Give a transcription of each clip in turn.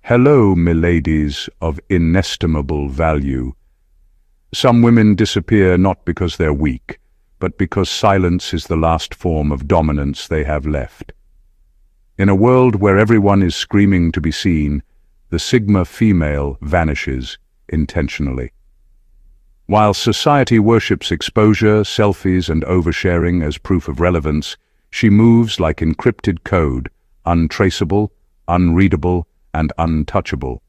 Hello, miladies of inestimable value. Some women disappear not because they're weak, but because silence is the last form of dominance they have left. In a world where everyone is screaming to be seen, the Sigma female vanishes intentionally. While society worships exposure, selfies, and oversharing as proof of relevance, she moves like encrypted code, untraceable, unreadable, and untouchable.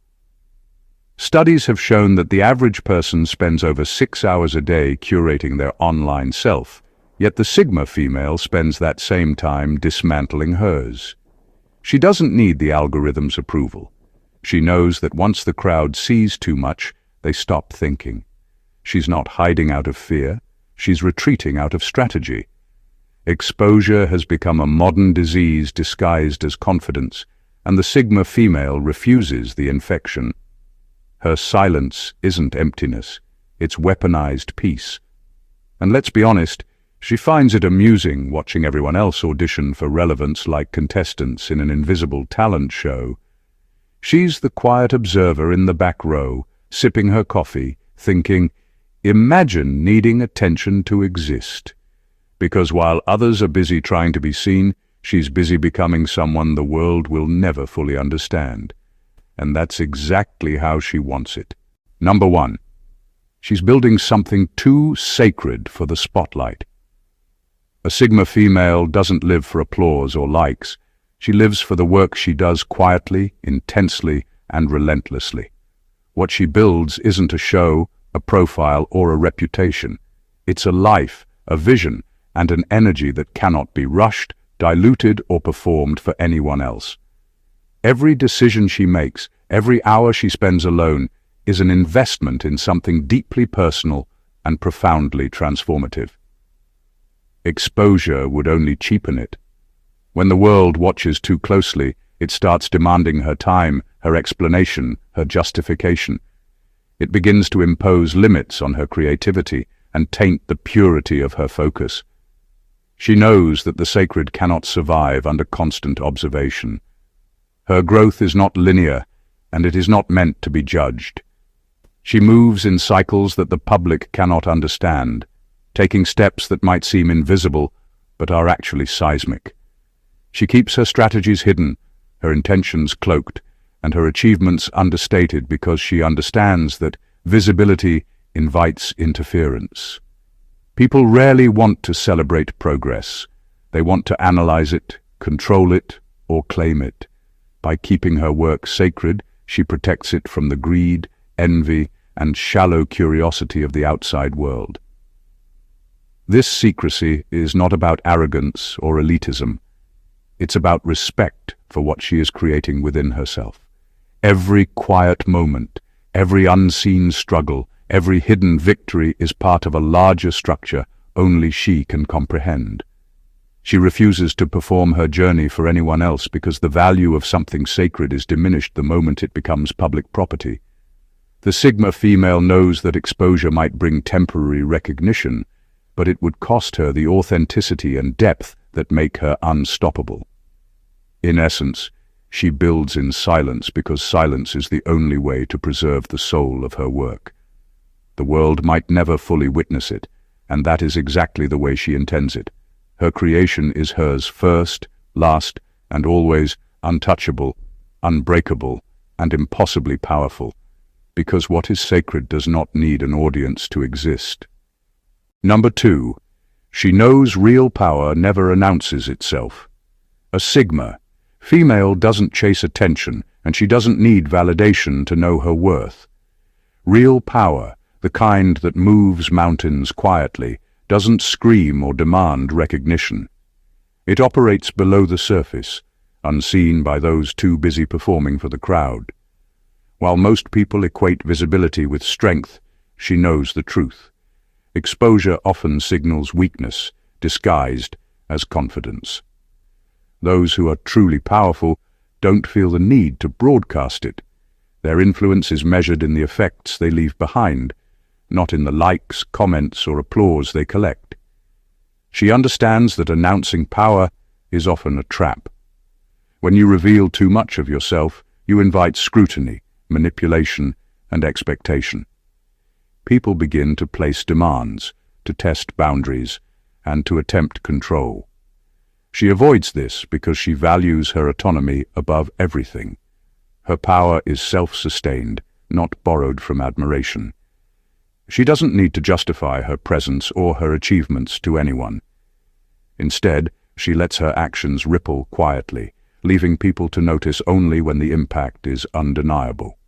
Studies have shown that the average person spends over 6 hours a day curating their online self, yet the Sigma female spends that same time dismantling hers. She doesn't need the algorithm's approval. She knows that once the crowd sees too much, they stop thinking. She's not hiding out of fear, she's retreating out of strategy. Exposure has become a modern disease disguised as confidence, and the Sigma female refuses the infection. Her silence isn't emptiness, it's weaponized peace. And let's be honest, she finds it amusing watching everyone else audition for relevance like contestants in an invisible talent show. She's the quiet observer in the back row, sipping her coffee, thinking, imagine needing attention to exist. Because while others are busy trying to be seen, she's busy becoming someone the world will never fully understand. And that's exactly how she wants it. Number 1. She's building something too sacred for the spotlight. A Sigma female doesn't live for applause or likes. She lives for the work she does quietly, intensely, and relentlessly. What she builds isn't a show, a profile, or a reputation. It's a life, a vision, and an energy that cannot be rushed, diluted, or performed for anyone else. Every decision she makes, every hour she spends alone, is an investment in something deeply personal and profoundly transformative. Exposure would only cheapen it. When the world watches too closely, it starts demanding her time, her explanation, her justification. It begins to impose limits on her creativity and taint the purity of her focus. She knows that the sacred cannot survive under constant observation. Her growth is not linear, and it is not meant to be judged. She moves in cycles that the public cannot understand, taking steps that might seem invisible, but are actually seismic. She keeps her strategies hidden, her intentions cloaked, and her achievements understated because she understands that visibility invites interference. People rarely want to celebrate progress. They want to analyze it, control it, or claim it. By keeping her work sacred, she protects it from the greed, envy, and shallow curiosity of the outside world. This secrecy is not about arrogance or elitism. It's about respect for what she is creating within herself. Every quiet moment, every unseen struggle, every hidden victory is part of a larger structure only she can comprehend. She refuses to perform her journey for anyone else because the value of something sacred is diminished the moment it becomes public property. The Sigma female knows that exposure might bring temporary recognition, but it would cost her the authenticity and depth that make her unstoppable. In essence, she builds in silence because silence is the only way to preserve the soul of her work. The world might never fully witness it, and that is exactly the way she intends it. Her creation is hers first, last, and always untouchable, unbreakable, and impossibly powerful, because what is sacred does not need an audience to exist. Number 2. She knows real power never announces itself. A Sigma female doesn't chase attention, and she doesn't need validation to know her worth. Real power, the kind that moves mountains quietly, doesn't scream or demand recognition. It operates below the surface, unseen by those too busy performing for the crowd. While most people equate visibility with strength, she knows the truth. Exposure often signals weakness, disguised as confidence. Those who are truly powerful don't feel the need to broadcast it. Their influence is measured in the effects they leave behind, not in the likes, comments, or applause they collect. She understands that announcing power is often a trap. When you reveal too much of yourself, you invite scrutiny, manipulation, and expectation. People begin to place demands, to test boundaries, and to attempt control. She avoids this because she values her autonomy above everything. Her power is self-sustained, not borrowed from admiration. She doesn't need to justify her presence or her achievements to anyone. Instead, she lets her actions ripple quietly, leaving people to notice only when the impact is undeniable.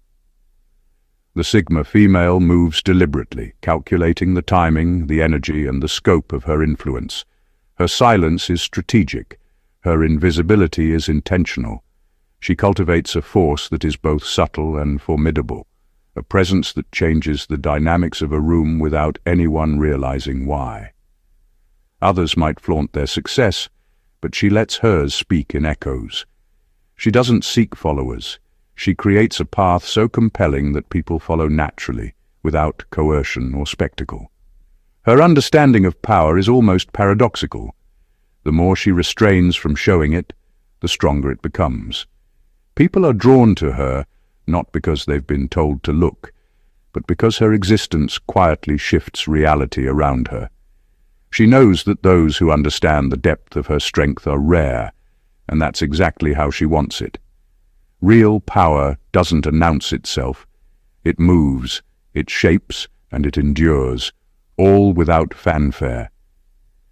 The Sigma female moves deliberately, calculating the timing, the energy, and the scope of her influence. Her silence is strategic. Her invisibility is intentional. She cultivates a force that is both subtle and formidable, a presence that changes the dynamics of a room without anyone realizing why. Others might flaunt their success, but she lets hers speak in echoes. She doesn't seek followers. She creates a path so compelling that people follow naturally, without coercion or spectacle. Her understanding of power is almost paradoxical. The more she restrains from showing it, the stronger it becomes. People are drawn to her, not because they've been told to look, but because her existence quietly shifts reality around her. She knows that those who understand the depth of her strength are rare, and that's exactly how she wants it. Real power doesn't announce itself. It moves, it shapes, and it endures, all without fanfare.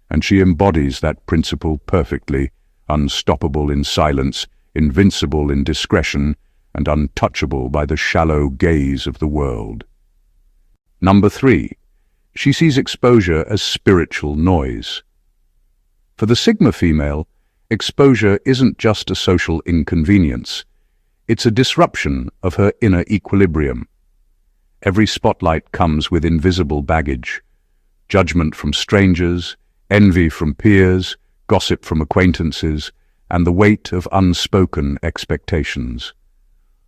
And she embodies that principle perfectly, unstoppable in silence, invincible in discretion, and untouchable by the shallow gaze of the world. Number 3. She sees exposure as spiritual noise. For the Sigma female, exposure isn't just a social inconvenience. It's a disruption of her inner equilibrium. Every spotlight comes with invisible baggage: judgment from strangers, envy from peers, gossip from acquaintances, and the weight of unspoken expectations.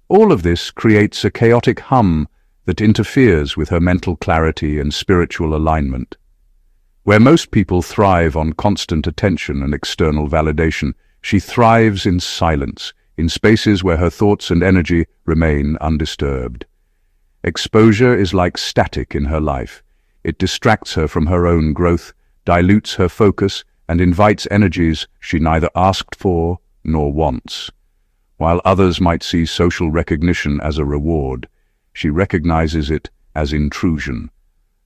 All of this creates a chaotic hum that interferes with her mental clarity and spiritual alignment. Where most people thrive on constant attention and external validation, she thrives in silence, in spaces where her thoughts and energy remain undisturbed. Exposure is like static in her life. It distracts her from her own growth, dilutes her focus, and invites energies she neither asked for nor wants. While others might see social recognition as a reward, she recognizes it as intrusion,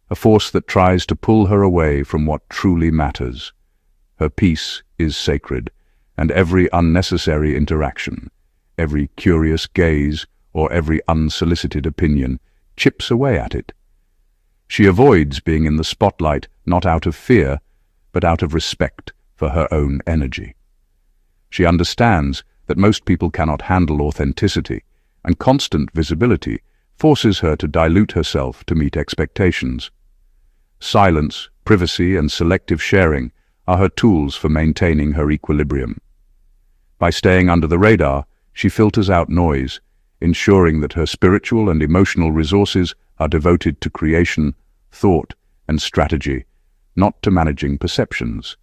a force that tries to pull her away from what truly matters. Her peace is sacred, and every unnecessary interaction, every curious gaze, or every unsolicited opinion chips away at it. She avoids being in the spotlight not out of fear, but out of respect for her own energy. She understands that most people cannot handle authenticity, and constant visibility forces her to dilute herself to meet expectations. Silence, privacy, and selective sharing are her tools for maintaining her equilibrium. By staying under the radar, she filters out noise, ensuring that her spiritual and emotional resources are devoted to creation, thought, and strategy, not to managing perceptions.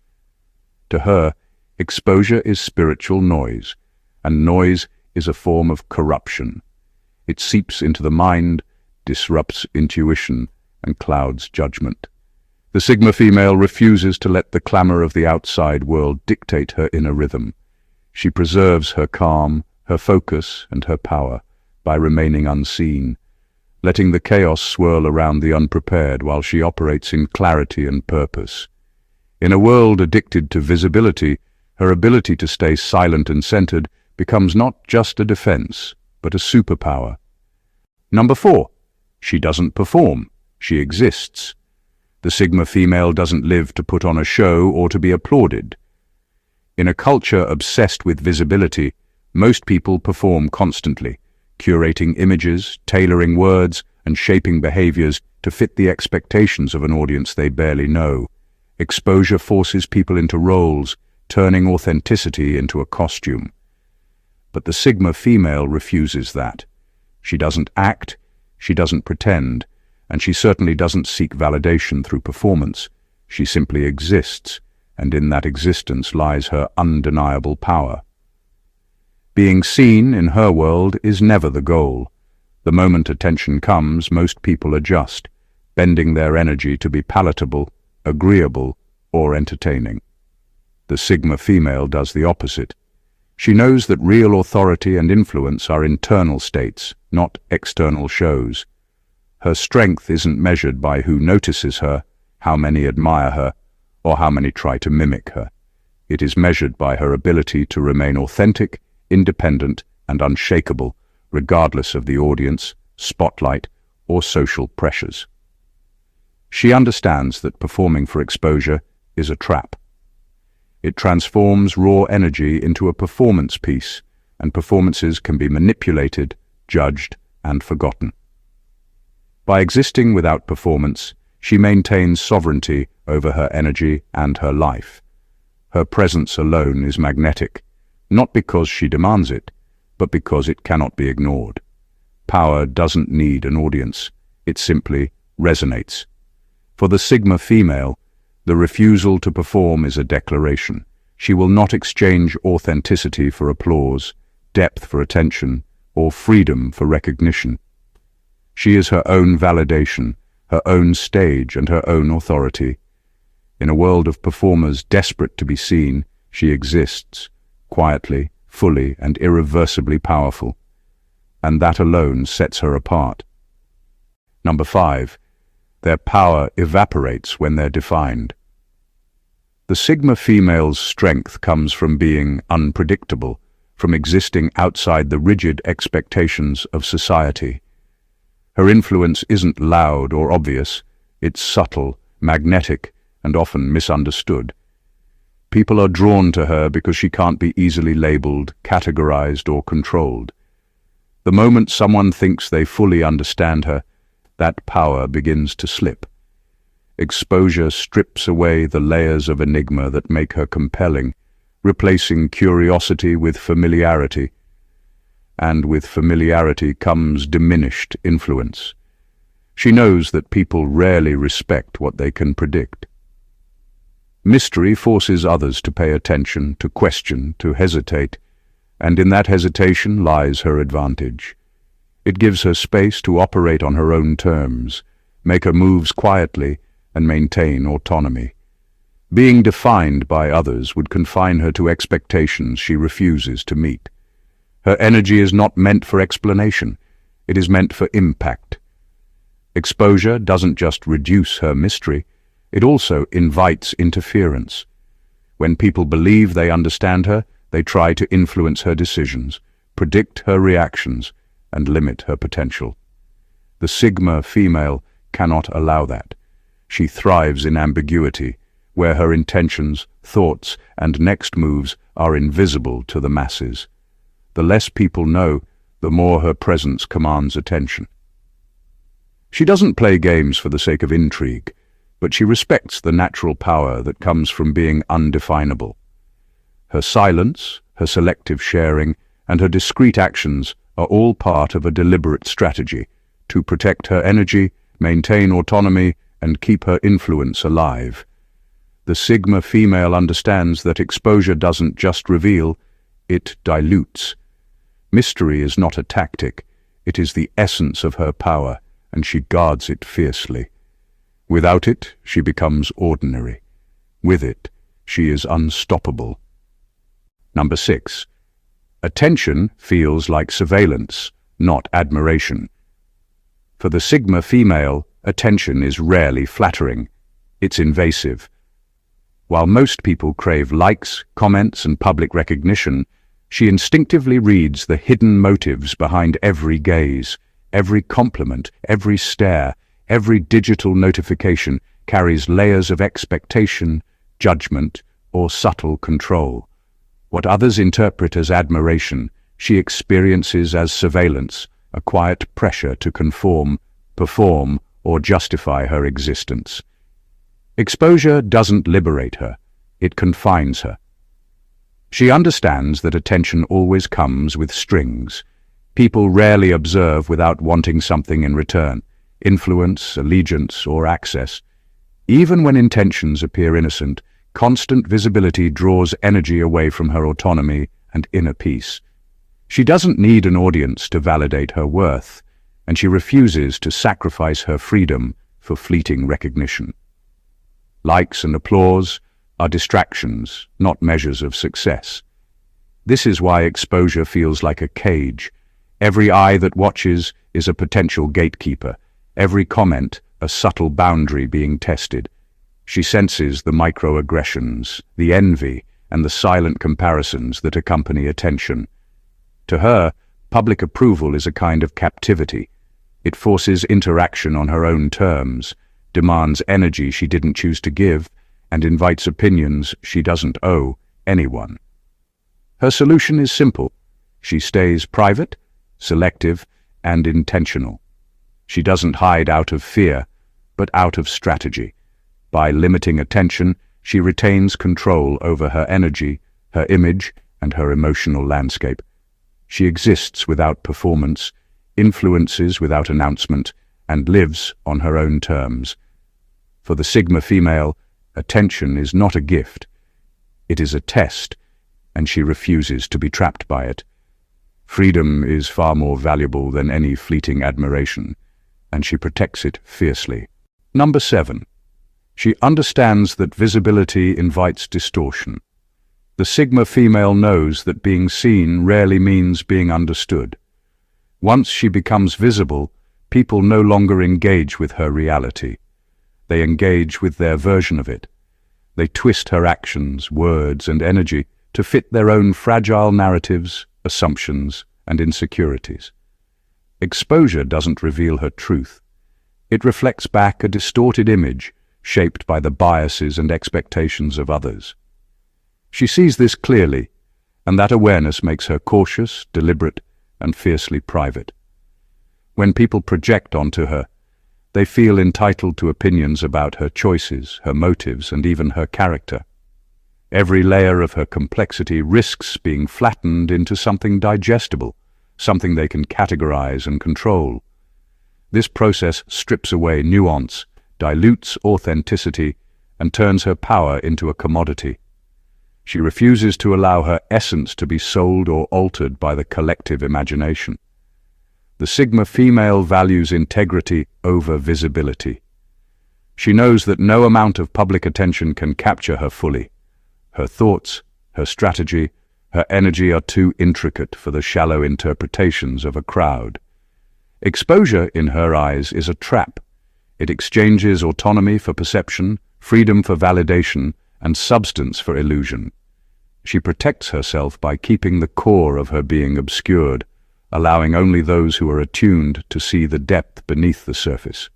To her, exposure is spiritual noise, and noise is a form of corruption. It seeps into the mind, disrupts intuition, and clouds judgment. The Sigma female refuses to let the clamor of the outside world dictate her inner rhythm. She preserves her calm, her focus, and her power by remaining unseen, letting the chaos swirl around the unprepared while she operates in clarity and purpose. In a world addicted to visibility, her ability to stay silent and centered becomes not just a defense, but a superpower. Number 4. She doesn't perform, she exists. The Sigma female doesn't live to put on a show or to be applauded. In a culture obsessed with visibility, most people perform constantly, curating images, tailoring words, and shaping behaviors to fit the expectations of an audience they barely know. Exposure forces people into roles, turning authenticity into a costume. But the Sigma female refuses that. She doesn't act, she doesn't pretend, and she certainly doesn't seek validation through performance. She simply exists, and in that existence lies her undeniable power. Being seen in her world is never the goal. The moment attention comes, most people adjust, bending their energy to be palatable, agreeable, or entertaining. The Sigma female does the opposite. She knows that real authority and influence are internal states, not external shows. Her strength isn't measured by who notices her, how many admire her, or how many try to mimic her. It is measured by her ability to remain authentic, independent, and unshakable, regardless of the audience, spotlight, or social pressures. She understands that performing for exposure is a trap. It transforms raw energy into a performance piece, and performances can be manipulated, judged, and forgotten. By existing without performance, she maintains sovereignty over her energy and her life. Her presence alone is magnetic, not because she demands it, but because it cannot be ignored. Power doesn't need an audience, it simply resonates. For the Sigma female, the refusal to perform is a declaration. She will not exchange authenticity for applause, depth for attention, or freedom for recognition. She is her own validation, her own stage, and her own authority. In a world of performers desperate to be seen, she exists, quietly, fully, and irreversibly powerful. And that alone sets her apart. Number 5. Their power evaporates when they're defined. The Sigma female's strength comes from being unpredictable, from existing outside the rigid expectations of society. Her influence isn't loud or obvious, it's subtle, magnetic, and often misunderstood. People are drawn to her because she can't be easily labeled, categorized, or controlled. The moment someone thinks they fully understand her, that power begins to slip. Exposure strips away the layers of enigma that make her compelling, replacing curiosity with familiarity. And with familiarity comes diminished influence. She knows that people rarely respect what they can predict. Mystery forces others to pay attention, to question, to hesitate, and in that hesitation lies her advantage. It gives her space to operate on her own terms, make her moves quietly, and maintain autonomy. Being defined by others would confine her to expectations she refuses to meet. Her energy is not meant for explanation, it is meant for impact. Exposure doesn't just reduce her mystery, it also invites interference. When people believe they understand her, they try to influence her decisions, predict her reactions, and limit her potential. The Sigma female cannot allow that. She thrives in ambiguity, where her intentions, thoughts, and next moves are invisible to the masses. The less people know, the more her presence commands attention. She doesn't play games for the sake of intrigue, but she respects the natural power that comes from being undefinable. Her silence, her selective sharing, and her discreet actions are all part of a deliberate strategy to protect her energy, maintain autonomy, and keep her influence alive. The Sigma female understands that exposure doesn't just reveal, it dilutes. Mystery is not a tactic, it is the essence of her power, and she guards it fiercely. Without it, she becomes ordinary. With it, she is unstoppable. Number 6. Attention feels like surveillance, not admiration. For the Sigma female, attention is rarely flattering. It's invasive. While most people crave likes, comments, and public recognition, she instinctively reads the hidden motives behind every gaze. Every compliment, every stare, every digital notification carries layers of expectation, judgment, or subtle control. What others interpret as admiration, she experiences as surveillance, a quiet pressure to conform, perform, or justify her existence. Exposure doesn't liberate her, it confines her. She understands that attention always comes with strings. People rarely observe without wanting something in return, influence, allegiance, or access. Even when intentions appear innocent, constant visibility draws energy away from her autonomy and inner peace. She doesn't need an audience to validate her worth, and she refuses to sacrifice her freedom for fleeting recognition. Likes and applause are distractions, not measures of success. This is why exposure feels like a cage. Every eye that watches is a potential gatekeeper, every comment a subtle boundary being tested. She senses the microaggressions, the envy, and the silent comparisons that accompany attention. To her, public approval is a kind of captivity. It forces interaction on her own terms, demands energy she didn't choose to give, and invites opinions she doesn't owe anyone. Her solution is simple. She stays private, selective, and intentional. She doesn't hide out of fear, but out of strategy. By limiting attention, she retains control over her energy, her image, and her emotional landscape. She exists without performance, influences without announcement, and lives on her own terms. For the Sigma female, attention is not a gift. It is a test, and she refuses to be trapped by it. Freedom is far more valuable than any fleeting admiration, and she protects it fiercely. Number 7. She understands that visibility invites distortion. The Sigma female knows that being seen rarely means being understood. Once she becomes visible, people no longer engage with her reality. They engage with their version of it. They twist her actions, words, and energy to fit their own fragile narratives, assumptions, and insecurities. Exposure doesn't reveal her truth. It reflects back a distorted image shaped by the biases and expectations of others. She sees this clearly, and that awareness makes her cautious, deliberate, and fiercely private. When people project onto her, they feel entitled to opinions about her choices, her motives, and even her character. Every layer of her complexity risks being flattened into something digestible, something they can categorize and control. This process strips away nuance, dilutes authenticity, and turns her power into a commodity. She refuses to allow her essence to be sold or altered by the collective imagination. The Sigma female values integrity over visibility. She knows that no amount of public attention can capture her fully. Her thoughts, her strategy, her energy are too intricate for the shallow interpretations of a crowd. Exposure, in her eyes, is a trap. It exchanges autonomy for perception, freedom for validation, and substance for illusion. She protects herself by keeping the core of her being obscured, allowing only those who are attuned to see the depth beneath the surface.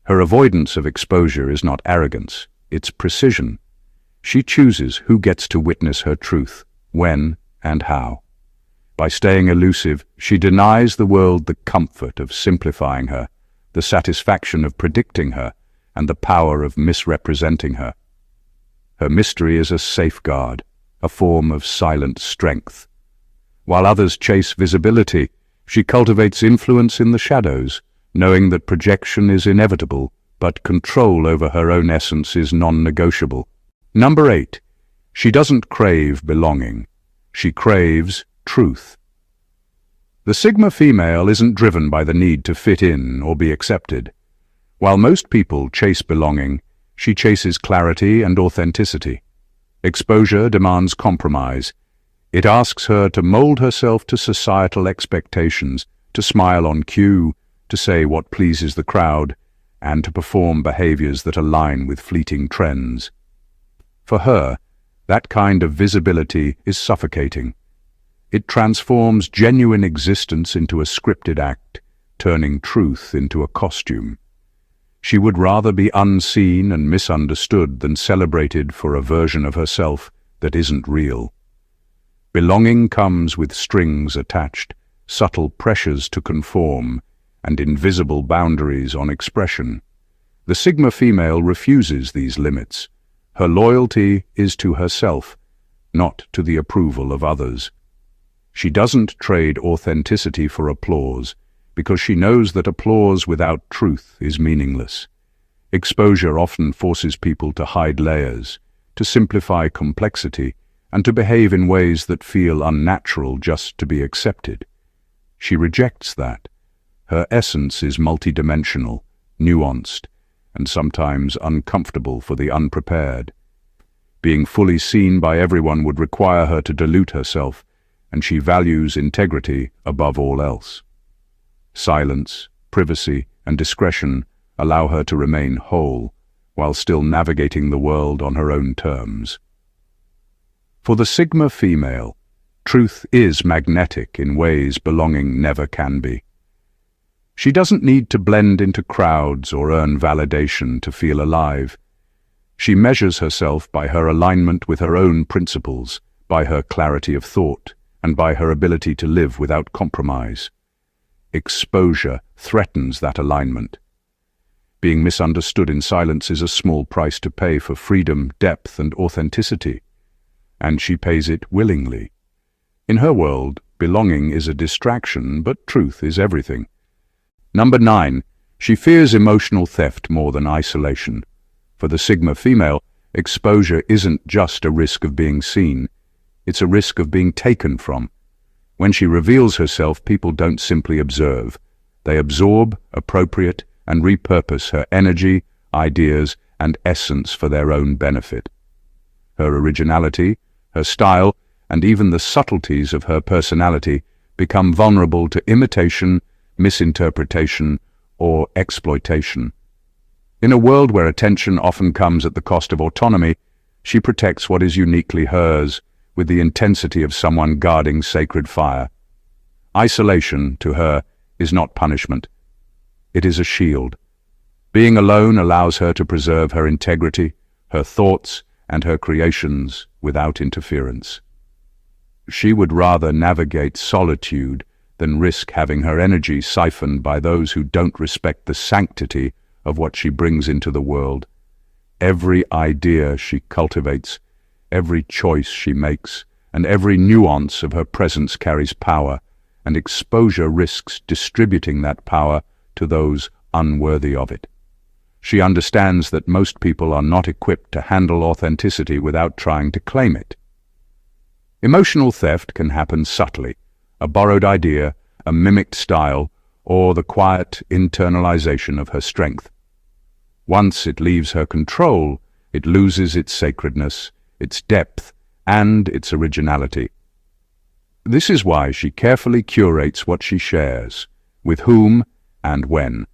Her avoidance of exposure is not arrogance, it's precision. She chooses who gets to witness her truth, when and how. By staying elusive, she denies the world the comfort of simplifying her, the satisfaction of predicting her, and the power of misrepresenting her. Her mystery is a safeguard, a form of silent strength. While others chase visibility, she cultivates influence in the shadows, knowing that projection is inevitable, but control over her own essence is non-negotiable. Number 8. She doesn't crave belonging. She craves truth. The Sigma female isn't driven by the need to fit in or be accepted. While most people chase belonging, she chases clarity and authenticity. Exposure demands compromise. It asks her to mold herself to societal expectations, to smile on cue, to say what pleases the crowd, and to perform behaviors that align with fleeting trends. For her, that kind of visibility is suffocating. It transforms genuine existence into a scripted act, turning truth into a costume. She would rather be unseen and misunderstood than celebrated for a version of herself that isn't real. Belonging comes with strings attached, subtle pressures to conform, and invisible boundaries on expression. The Sigma female refuses these limits. Her loyalty is to herself, not to the approval of others. She doesn't trade authenticity for applause, because she knows that applause without truth is meaningless. Exposure often forces people to hide layers, to simplify complexity, and to behave in ways that feel unnatural just to be accepted. She rejects that. Her essence is multidimensional, nuanced, and sometimes uncomfortable for the unprepared. Being fully seen by everyone would require her to dilute herself, and she values integrity above all else. Silence, privacy, and discretion allow her to remain whole, while still navigating the world on her own terms. For the Sigma female, truth is magnetic in ways belonging never can be. She doesn't need to blend into crowds or earn validation to feel alive. She measures herself by her alignment with her own principles, by her clarity of thought, and by her ability to live without compromise. Exposure threatens that alignment. Being misunderstood in silence is a small price to pay for freedom, depth, and authenticity, and she pays it willingly. In her world, belonging is a distraction, but truth is everything. Number 9. She fears emotional theft more than isolation. For the Sigma female, exposure isn't just a risk of being seen, it's a risk of being taken from. When she reveals herself, people don't simply observe. They absorb, appropriate, and repurpose her energy, ideas, and essence for their own benefit. Her originality, her style, and even the subtleties of her personality become vulnerable to imitation, misinterpretation, or exploitation. In a world where attention often comes at the cost of autonomy, she protects what is uniquely hers with the intensity of someone guarding sacred fire. Isolation, to her, is not punishment. It is a shield. Being alone allows her to preserve her integrity, her thoughts, and her creations without interference. She would rather navigate solitude than risk having her energy siphoned by those who don't respect the sanctity of what she brings into the world. Every idea she cultivates, every choice she makes, and every nuance of her presence carries power, and exposure risks distributing that power to those unworthy of it. She understands that most people are not equipped to handle authenticity without trying to claim it. Emotional theft can happen subtly, a borrowed idea, a mimicked style, or the quiet internalization of her strength. Once it leaves her control, it loses its sacredness, its depth, and its originality. This is why she carefully curates what she shares, with whom and when.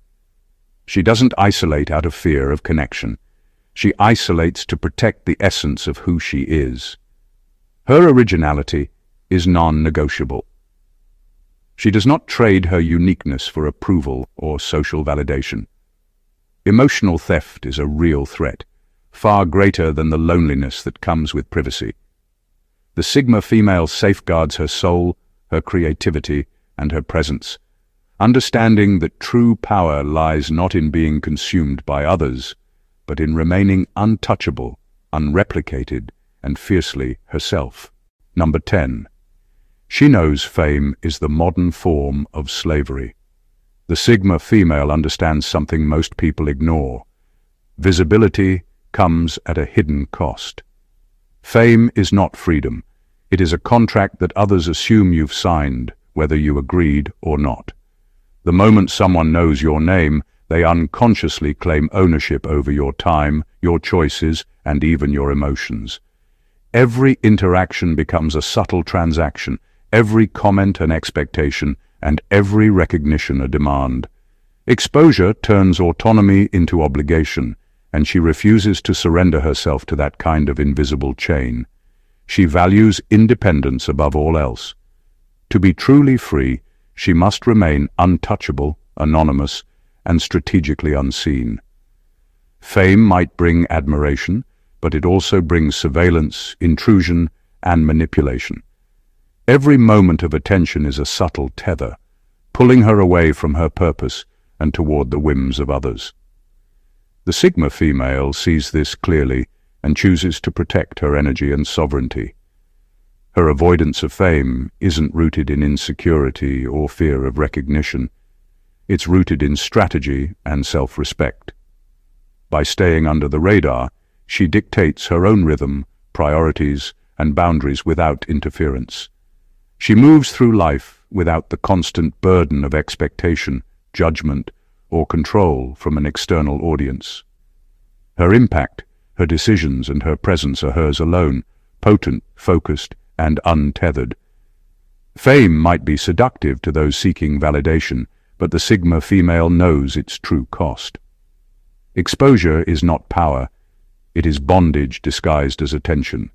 She doesn't isolate out of fear of connection. She isolates to protect the essence of who she is. Her originality is non-negotiable. She does not trade her uniqueness for approval or social validation. Emotional theft is a real threat, far greater than the loneliness that comes with privacy. The Sigma female safeguards her soul, her creativity, and her presence, understanding that true power lies not in being consumed by others, but in remaining untouchable, unreplicated, and fiercely herself. Number 10. She knows fame is the modern form of slavery. The Sigma female understands something most people ignore. Visibility comes at a hidden cost. Fame is not freedom. It is a contract that others assume you've signed, whether you agreed or not. The moment someone knows your name, they unconsciously claim ownership over your time, your choices, and even your emotions. Every interaction becomes a subtle transaction, every comment an expectation, and every recognition a demand. Exposure turns autonomy into obligation, and she refuses to surrender herself to that kind of invisible chain. She values independence above all else. To be truly free, she must remain untouchable, anonymous, and strategically unseen. Fame might bring admiration, but it also brings surveillance, intrusion, and manipulation. Every moment of attention is a subtle tether, pulling her away from her purpose and toward the whims of others. The Sigma female sees this clearly and chooses to protect her energy and sovereignty. Her avoidance of fame isn't rooted in insecurity or fear of recognition. It's rooted in strategy and self-respect. By staying under the radar, she dictates her own rhythm, priorities, and boundaries without interference. She moves through life without the constant burden of expectation, judgment, or control from an external audience. Her impact, her decisions, and her presence are hers alone, potent, focused, and untethered. Fame might be seductive to those seeking validation, but the Sigma female knows its true cost. Exposure is not power, it is bondage disguised as attention.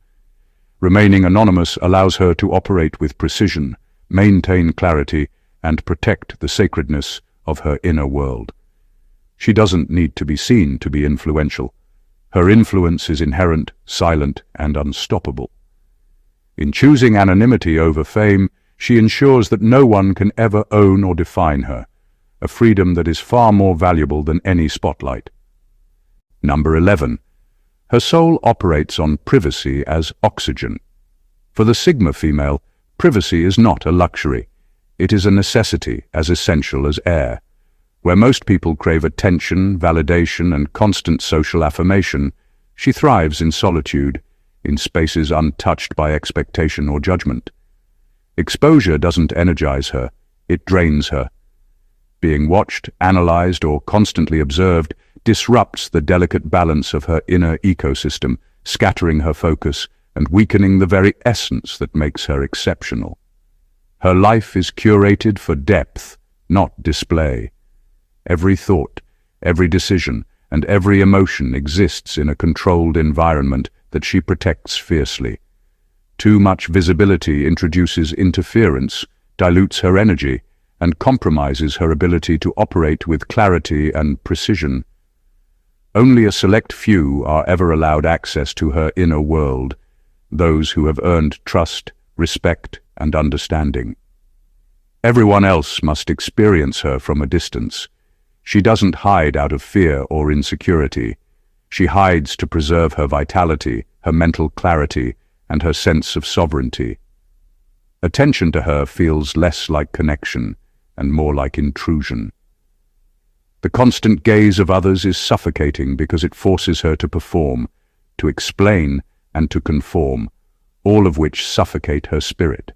Remaining anonymous allows her to operate with precision, maintain clarity, and protect the sacredness of her inner world. She doesn't need to be seen to be influential. Her influence is inherent, silent, and unstoppable. In choosing anonymity over fame, she ensures that no one can ever own or define her, a freedom that is far more valuable than any spotlight. Number 11. Her soul operates on privacy as oxygen. For the Sigma female, privacy is not a luxury. It is a necessity as essential as air. Where most people crave attention, validation, and constant social affirmation, she thrives in solitude, in spaces untouched by expectation or judgment. Exposure doesn't energize her, it drains her. Being watched, analyzed, or constantly observed disrupts the delicate balance of her inner ecosystem, scattering her focus and weakening the very essence that makes her exceptional. Her life is curated for depth, not display. Every thought, every decision, and every emotion exists in a controlled environment that she protects fiercely. Too much visibility introduces interference, dilutes her energy, and compromises her ability to operate with clarity and precision. Only a select few are ever allowed access to her inner world, those who have earned trust, respect, and understanding. Everyone else must experience her from a distance. She doesn't hide out of fear or insecurity. She hides to preserve her vitality, her mental clarity, and her sense of sovereignty. Attention to her feels less like connection and more like intrusion. The constant gaze of others is suffocating because it forces her to perform, to explain, and to conform, all of which suffocate her spirit.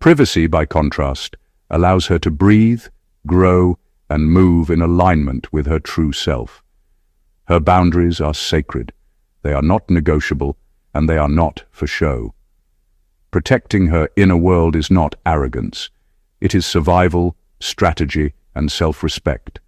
Privacy, by contrast, allows her to breathe, grow, and move in alignment with her true self. Her boundaries are sacred, they are not negotiable, and they are not for show. Protecting her inner world is not arrogance. It is survival, strategy, and self-respect.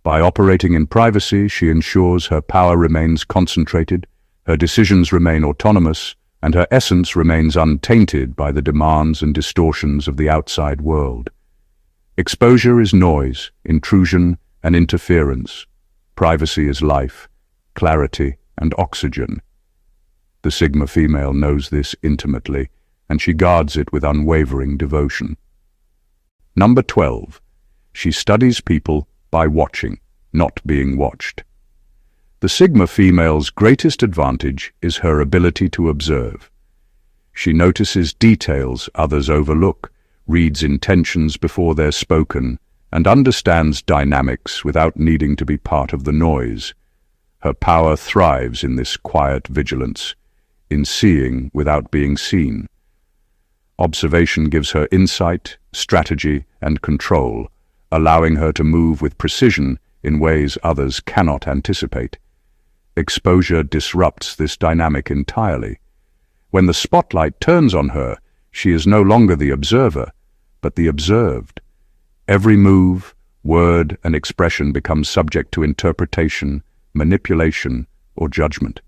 By operating in privacy, she ensures her power remains concentrated, her decisions remain autonomous, and her essence remains untainted by the demands and distortions of the outside world. Exposure is noise, intrusion, and interference. Privacy is life, clarity, and oxygen. The Sigma female knows this intimately, and she guards it with unwavering devotion. Number 12. She studies people by watching, not being watched. The Sigma female's greatest advantage is her ability to observe. She notices details others overlook, reads intentions before they're spoken, and understands dynamics without needing to be part of the noise. Her power thrives in this quiet vigilance, in seeing without being seen. Observation gives her insight, strategy, and control, allowing her to move with precision in ways others cannot anticipate. Exposure disrupts this dynamic entirely. When the spotlight turns on her, she is no longer the observer, but the observed. Every move, word, and expression becomes subject to interpretation, manipulation, or judgment.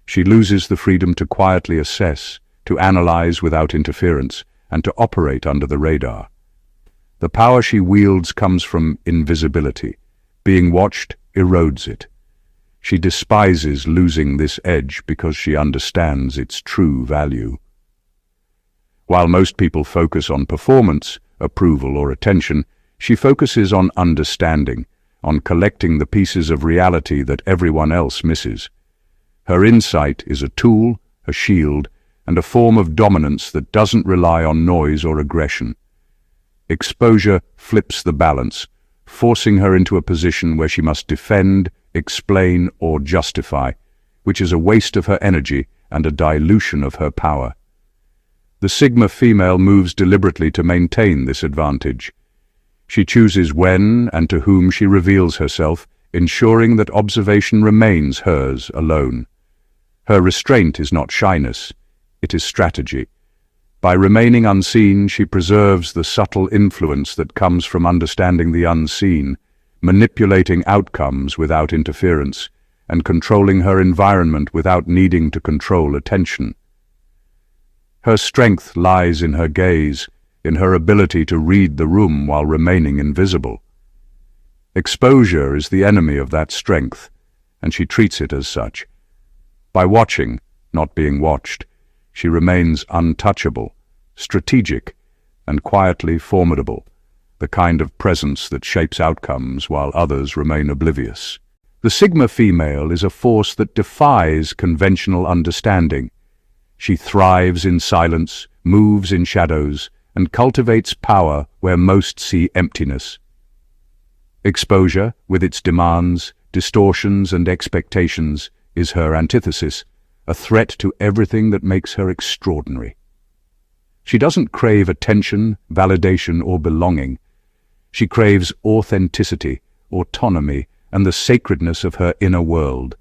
She loses the freedom to quietly assess, to analyze without interference, and to operate under the radar. The power she wields comes from invisibility. Being watched erodes it. She despises losing this edge because she understands its true value. While most people focus on performance, approval, or attention, she focuses on understanding, on collecting the pieces of reality that everyone else misses. Her insight is a tool, a shield, and a form of dominance that doesn't rely on noise or aggression. Exposure flips the balance, forcing her into a position where she must defend, explain, or justify, which is a waste of her energy and a dilution of her power. The Sigma female moves deliberately to maintain this advantage. She chooses when and to whom she reveals herself, ensuring that observation remains hers alone. Her restraint is not shyness, it is strategy. By remaining unseen, she preserves the subtle influence that comes from understanding the unseen, manipulating outcomes without interference, and controlling her environment without needing to control attention. Her strength lies in her gaze, in her ability to read the room while remaining invisible. Exposure is the enemy of that strength, and she treats it as such. By watching, not being watched, she remains untouchable, strategic, and quietly formidable, the kind of presence that shapes outcomes while others remain oblivious. The Sigma female is a force that defies conventional understanding. She thrives in silence, moves in shadows, and cultivates power where most see emptiness. Exposure, with its demands, distortions, and expectations, is her antithesis, a threat to everything that makes her extraordinary. She doesn't crave attention, validation, or belonging. She craves authenticity, autonomy, and the sacredness of her inner world.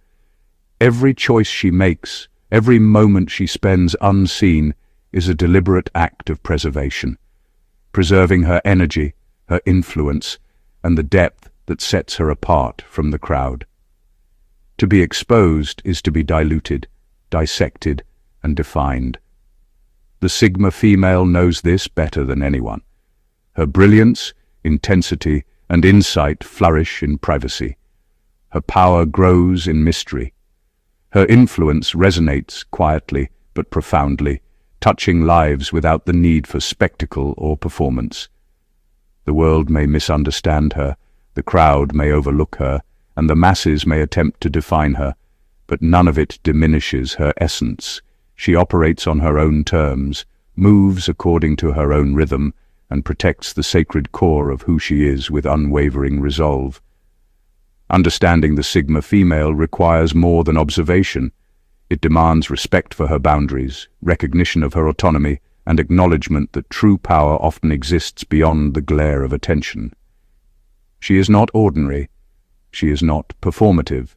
Every choice she makes, every moment she spends unseen, is a deliberate act of preservation, preserving her energy, her influence, and the depth that sets her apart from the crowd. To be exposed is to be diluted, dissected, and defined. The Sigma female knows this better than anyone. Her brilliance, intensity, and insight flourish in privacy. Her power grows in mystery. Her influence resonates quietly but profoundly, touching lives without the need for spectacle or performance. The world may misunderstand her, the crowd may overlook her, and the masses may attempt to define her, but none of it diminishes her essence. She operates on her own terms, moves according to her own rhythm, and protects the sacred core of who she is with unwavering resolve. Understanding the Sigma female requires more than observation. It demands respect for her boundaries, recognition of her autonomy, and acknowledgement that true power often exists beyond the glare of attention. She is not ordinary. She is not performative.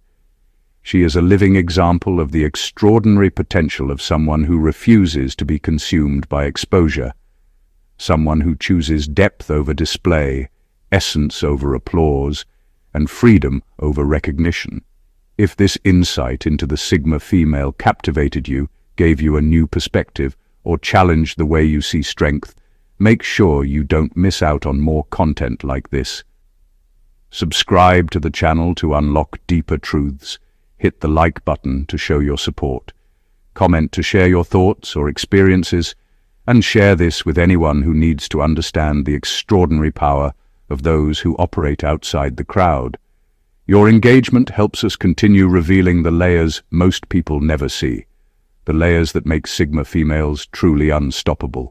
She is a living example of the extraordinary potential of someone who refuses to be consumed by exposure, someone who chooses depth over display, essence over applause, and freedom over recognition. If this insight into the Sigma female captivated you, gave you a new perspective, or challenged the way you see strength, make sure you don't miss out on more content like this. Subscribe to the channel to unlock deeper truths. Hit the like button to show your support. Comment to share your thoughts or experiences, and share this with anyone who needs to understand the extraordinary power of those who operate outside the crowd. Your engagement helps us continue revealing the layers most people never see, the layers that make Sigma females truly unstoppable.